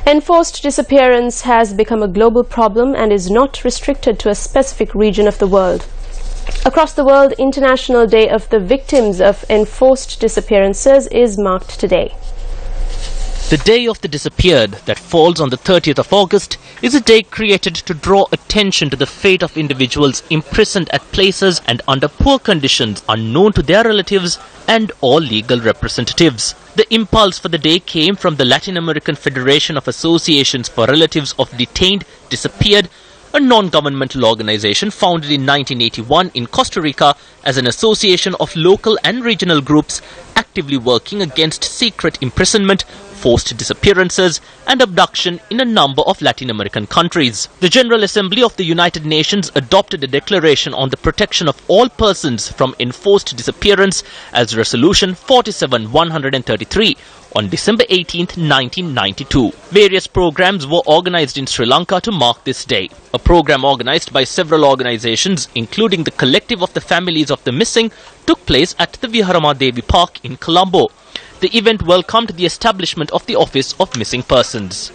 Enforced disappearance has become a global problem and is not restricted to a specific region of the world. Across the world, International Day of the Victims of Enforced Disappearances is marked today. The Day of the Disappeared, that falls on the 30th of August, is a day created to draw attention to the fate of individuals imprisoned at places and under poor conditions unknown to their relatives and all legal representatives. The impulse for the day came from the Latin American Federation of Associations for Relatives of Detained Disappeared, a non-governmental organization founded in 1981 in Costa Rica as an association of local and regional groups actively working against secret imprisonment, forced disappearances and abduction in a number of Latin American countries. The General Assembly of the United Nations adopted a declaration on the protection of all persons from enforced disappearance as Resolution 47-133 on December 18, 1992. Various programs were organized in Sri Lanka to mark this day. A program organized by several organizations, including the Collective of the Families of the Missing, took place at the Viharama Devi Park in Colombo. The event welcomed the establishment of the Office of Missing Persons.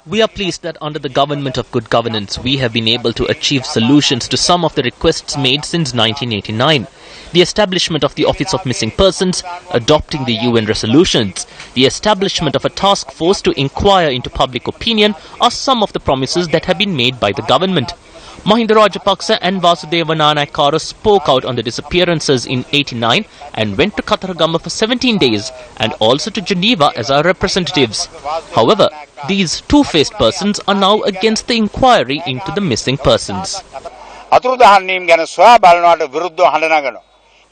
We are pleased that under the government of good governance, we have been able to achieve solutions to some of the requests made since 1989. The establishment of the Office of Missing Persons, adopting the UN resolutions, the establishment of a task force to inquire into public opinion are some of the promises that have been made by the government. Mahinda Rajapaksa and Vasudeva Nanayakkara spoke out on the disappearances in 89 and went to Kataragama for 17 days and also to Geneva as our representatives. However, these two-faced persons are now against the inquiry into the missing persons.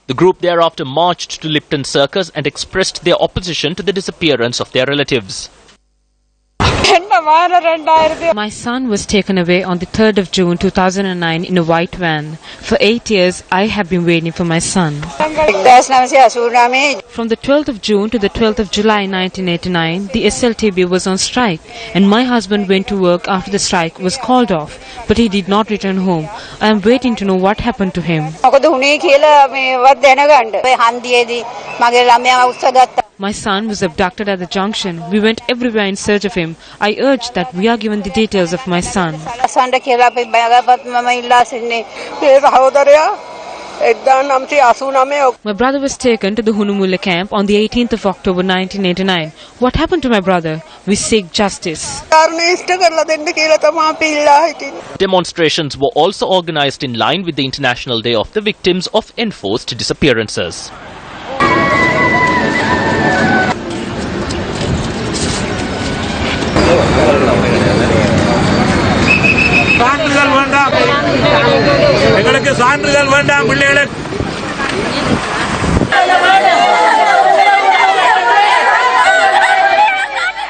The group thereafter marched to Lipton Circus and expressed their opposition to the disappearance of their relatives. My son was taken away on the 3rd of June 2009 in a white van. For 8 years, I have been waiting for my son. From the 12th of June to the 12th of July 1989, the SLTB was on strike, and my husband went to work after the strike was called off, but he did not return home. I am waiting to know what happened to him. My son was abducted at the junction. We went everywhere in search of him. I urged that we are given the details of my son. My brother was taken to the Hunumulla camp on the 18th of October 1989. What happened to my brother? We seek justice. Demonstrations were also organized in line with the International Day of the Victims of Enforced Disappearances.